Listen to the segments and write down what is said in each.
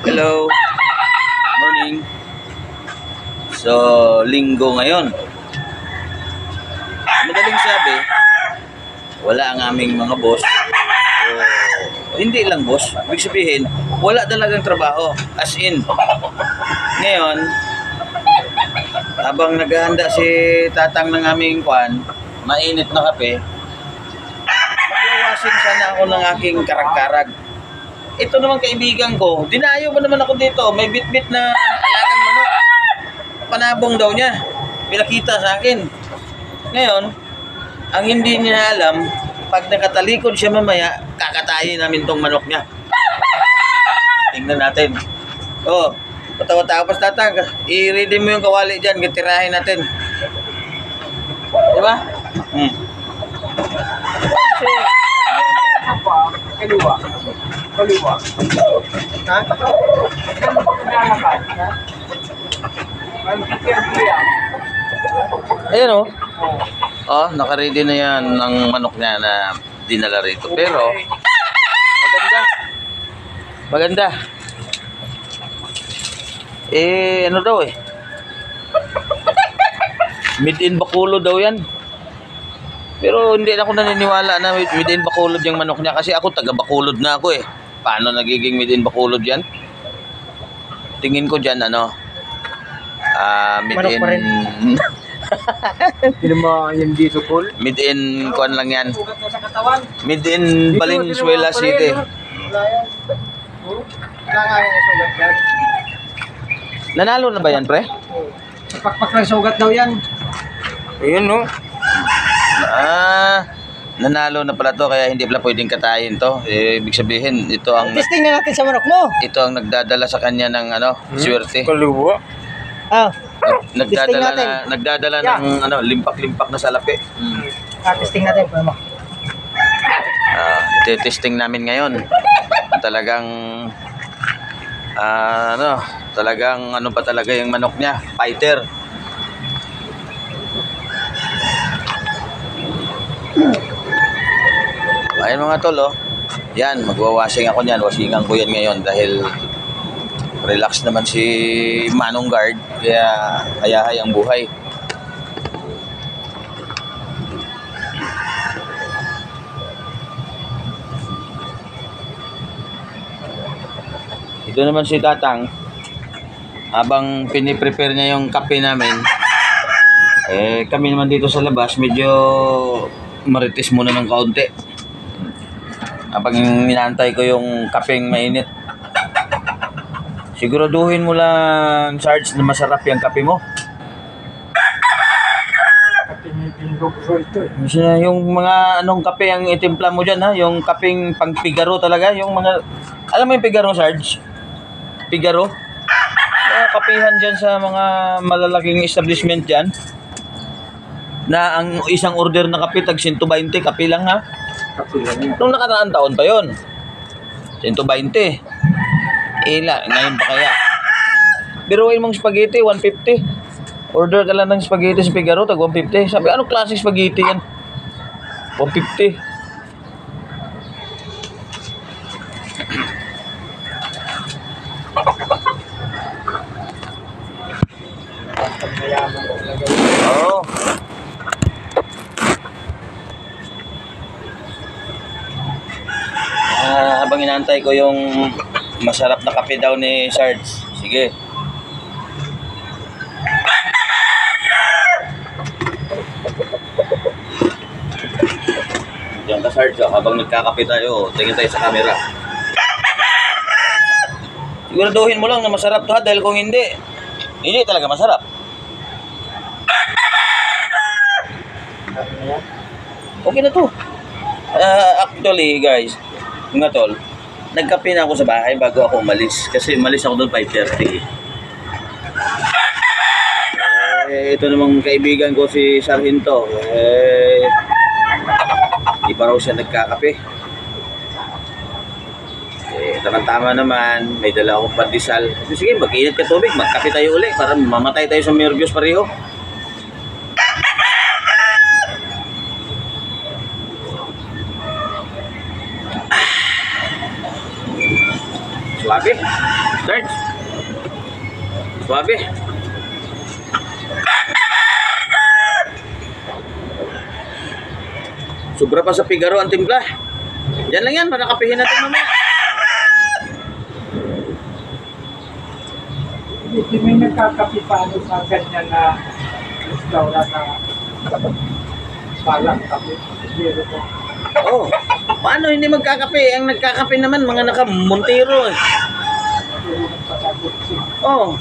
Hello. Morning. So, linggo ngayon. Madaling sabi, wala ang aming mga boss. Hindi lang boss. Ibig sabihin, wala talagang trabaho. As in. Ngayon, habang naghahanda si tatang ng aming kwan, mainit na kape, magwawasin sana ako ng aking karag-karag. Ito naman kaibigan ko, dinayo mo naman ako dito, may bit-bit na alagang manok. Panabong daw niya, pinakita sa akin. Ngayon, ang hindi niya alam, pag nakatalikod siya mamaya, kakatayin namin tong manok niya. Tingnan natin. Oh, tapos tatang, i-ready mo yung kawali dyan, tirahin natin. Diba? Kaliwa. Ha? Ayan o. Oh, naka-ready na yan ng manok niya na dinala rito. Pero, maganda. Ano daw eh. Made in Bacolod daw yan. Pero hindi na ako naniniwala na made in Bacolod yung manok niya. Kasi ako taga Bacolod na ako eh. Paano nagiging made in Bacolod yan? Tingin ko dyan made Manok in... pa rin. Hindi mo yung dito cool. Made in kuan lang yan. Made in Valenzuela City. Nanalo na ba yan, pre? Pakpak lang sugat daw yan. Ayun, no? Nanalo na pala to, kaya hindi pala pwedeng katayin to. Ibig sabihin, ito ang Testing na natin sa manok mo. ito ang nagdadala sa kanya ng swerte. Kaliwa. Nagdadala ng limpak-limpak na salapi. Testing natin po mo. Testing namin ngayon. Talagang talagang ano pa talaga yung manok niya, fighter. Ayun mga tol, oh. Yan, magwawashing ako niyan. Washingan ko yan ngayon dahil relax naman si Manong Guard. Kaya hayahay ang buhay. Ito naman si Tatang. Habang piniprepare niya yung kape namin, kami naman dito sa labas, medyo marites muna ng kaunti. Habang inaantay ko yung kapeng mainit. Siguraduhin mo lang, Sarge, na masarap yung kape mo. Yung mga anong kape ang itimpla mo dyan, ha? Yung kapeng pang Figaro talaga. Yung mga, alam mo yung Figaro, Sarge? Figaro? Kapihan dyan sa mga malalaking establishment dyan. Na ang isang order na kape, tag 120, kape lang, ha? Nung nakaraang taon pa yun. 120. Ngayon pa kaya? Biruin mong spaghetti, 150. Order ka lang ng spaghetti sa Figaro, tag 150. Sabi, anong klaseng spaghetti yan? 150. Oo. Habang inaantay ko yung masarap na kape daw ni Sarge. Sige. Diyan ka, Sarge. Habang nagkakape tayo, tingin tayo sa camera. Siguraduhin mo lang na masarap to, ha? Dahil kung hindi talaga masarap. Okay na to. Actually, guys, mga tol, nagkape na ako sa bahay bago ako umalis. Kasi umalis ako doon 5:30. Ito namang kaibigan ko si Sargento. Di pa raw siya nagkakape. Tama-tama naman, may dala akong pandesal. Sige, mag-init ka tubig, magkape tayo uli para mamatay tayo sa nervyos pareho. So, Suwabe. Sarge. Suwabe. Sobra pa sa Figaro ang timpla. Yan lang yan, para kapihin natin mamaya. Hindi may nagkakapipano sa ganyan na restaurant na palang kape. Zero po. Oh, paano hindi magkakape? Ang nagkakape naman, mga naka-Montero eh. Oh.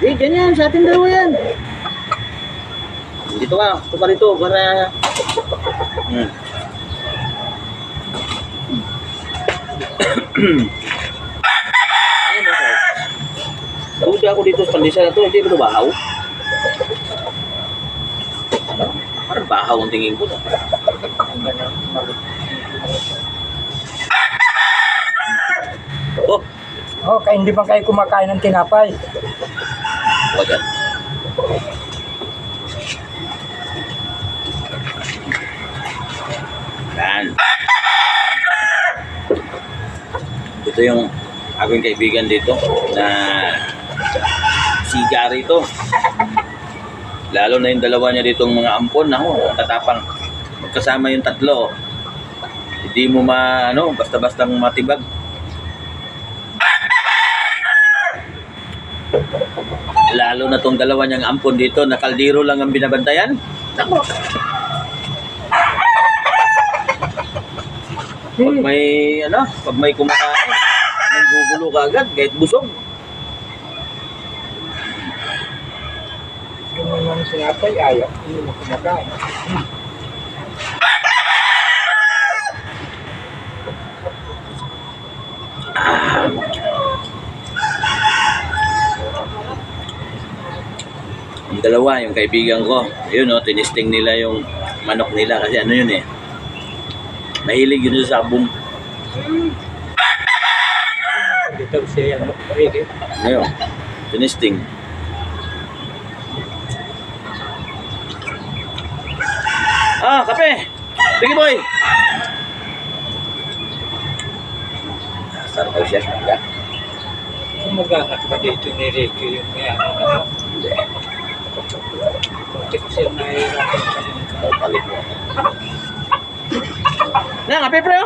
Eh, dyan yan, sa ating dalawa yan. Dito ka, ito pa rito, para... Ayan mo, sir. Nauda ako dito sa pandesa na to, hindi ba ito bahaw? Parang bahaw ang tingin ko. Oh, Oh, kaya hindi ba kayo kumakain ng tinapay? wagan. Yan. Ito yung aking kaibigan dito na siga rito. Lalo na yung dalawa niya ditong mga ampon. Ako, tatapang. Magkasama yung tatlo. Hindi mo basta-bastang matibag. Lalo na tong dalawa niyang ampon dito na kaldero lang ang binabantayan. Nako. Pag may kumakain, nanggugulo ka agad kahit busog. Kung naman sinapay, ayaw. Hindi mo kumakain. Ang dalawa, yung kaibigan ko, ayun tinisting nila yung manok nila kasi ano yun eh. Mahilig yun sa sabong. Dito siya yan. Pwede. Ngayon, tinisting. Ah, kape! Sige boy! Sarap daw siya. Kung maghanap ba dito ni Ricky yung may ano? Bakit siya nahihirapan? Palit mo. Na, kape pre!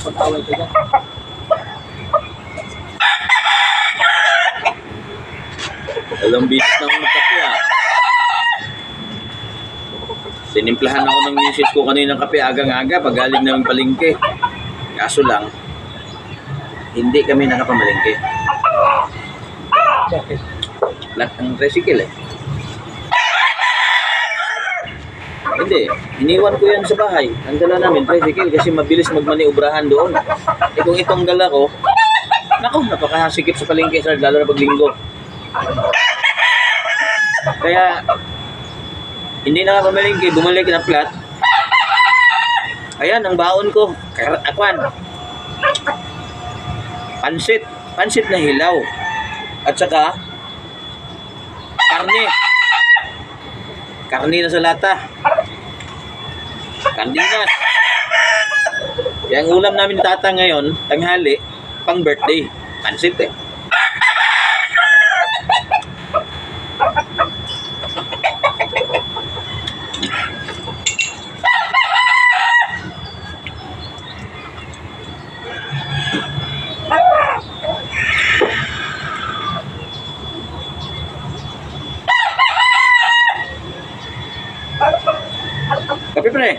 Pagkawal ko dyan. Alam bilis na ako magkape ah. Sinimplahan ako ng misis ko kanina ng kape agang-aga pag galing namin palengke. Kaso lang, hindi kami nakapamalengke. Bakit? Lahat ng tricycle eh. Hindi, iniwan ko yan sa bahay. Ang dala namin tricycle kasi mabilis magmaniobrahan doon. Eh kung itong dala ko, nako, napakasikip sa palengke sir, lalo na pag linggo. Kaya, hindi na nga pamalingki, bumalik na flat. Ayan, ang baon ko. Akwan. Pansit. Pansit na hilaw. At saka, karne. Karne na sa lata. Karninas. Kaya ang ulam namin tata ngayon, tanghali, pang birthday. Pansit eh. Kape pre.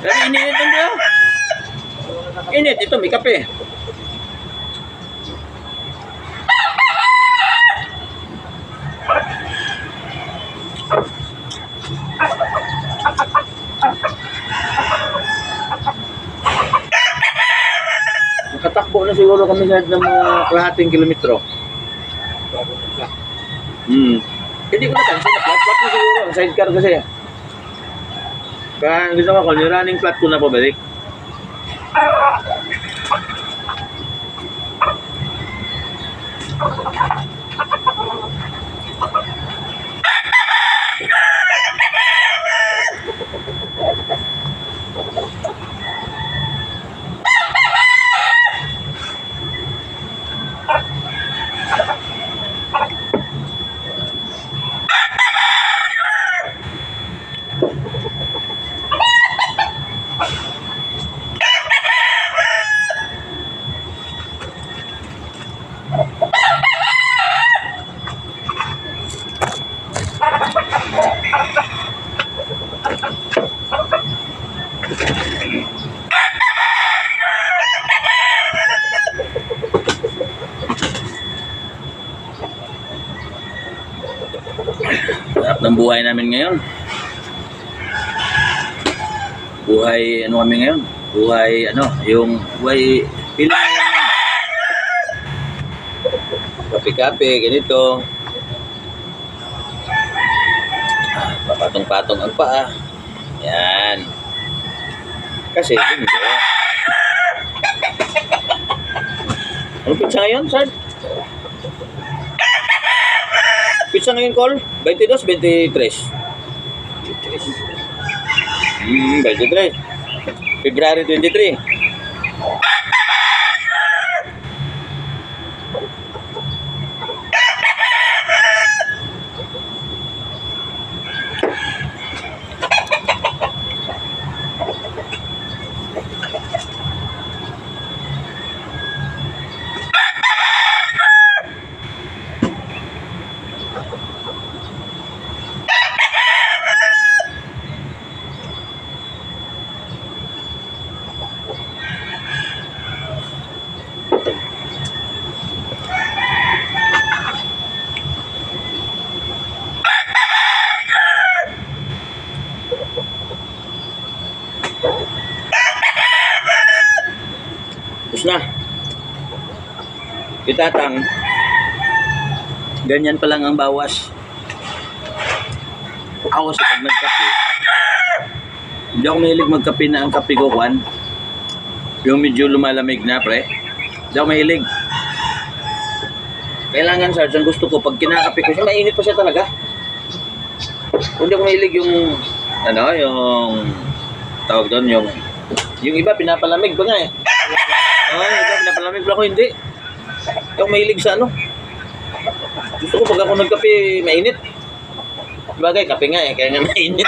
Lagi init ito bro. Init ito, may kape. siguro kami sir ng mga kalahating kilometro. Hindi ko napansin na flat mo siguro. Ang sidecar kasi. Kaya gusto ko, kung yung running flat ko na pabalik. Sarap ng buhay namin ngayon. Buhay, ano kami ngayon? Buhay, ano, yung buhay pilang kape-kape, ganito. Papatong-patong ang paa. Yan. Kasi, ganito. Ano pizza ngayon, Sard? Pizza ngayon, Col? 22, 23. 23. February 23. Tapos na. Itatang. Ganyan pa lang ang bawas. Ako sa pag nagkape, hindi ako mahilig magkape na ang kape ko, Juan. Yung medyo lumalamig na, pre. Hindi ako mahilig. Kailangan, Sarge, ang gusto ko, pag kinakape ko siya, mainit pa siya talaga. Hindi ako mahilig yung, ano, yung, tawag doon, yung iba, pinapalamig ba nga eh. Ay, ito, pinapalamig ba ako? Hindi. Hindi ako mahilig sa ano. Gusto ko pag ako nagkape, mainit. Bagay, kape nga eh, kaya nga mainit.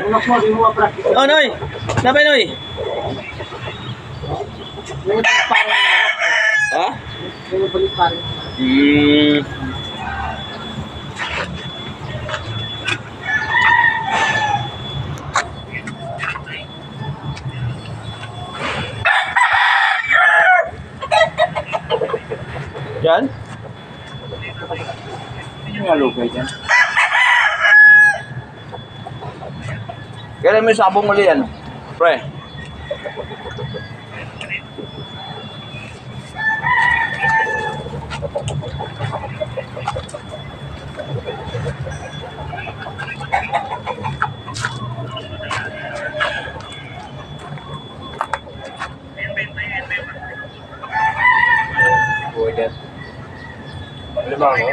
Unak mo, di mo ma-practice. Oh, Noy! Napay, Noy! Yung parang Ha? yung balik parang. Yan? Ano nga lugay dyan? Kailan mo yung sabong muli yan? Pre. Buhay dyan. Limang, no?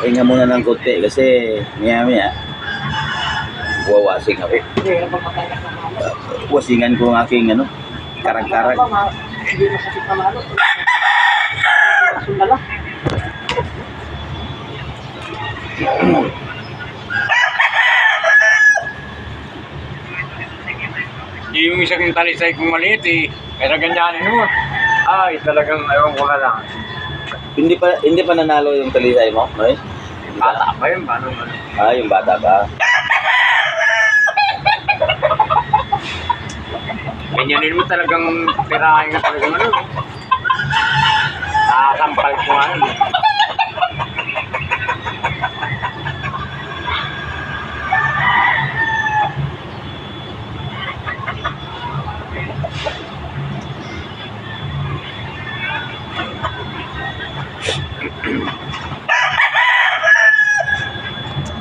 Hinga muna ng konti kasi maya wawasing ako. Wasingan ko ang aking ano, karag-karag. Hindi na kasi panalo. Sundala. Yung isang talisay kong maliit eh, kaya ganyanin mo. Ay, talagang ayaw ko na lang. Hindi pa nanalo yung talisay mo, no? Bata pa yun, paano ba? Ah, yung bata pa. Ganyanin mo talagang tirahin ka talagang ano. Nakasampal ko nga yun.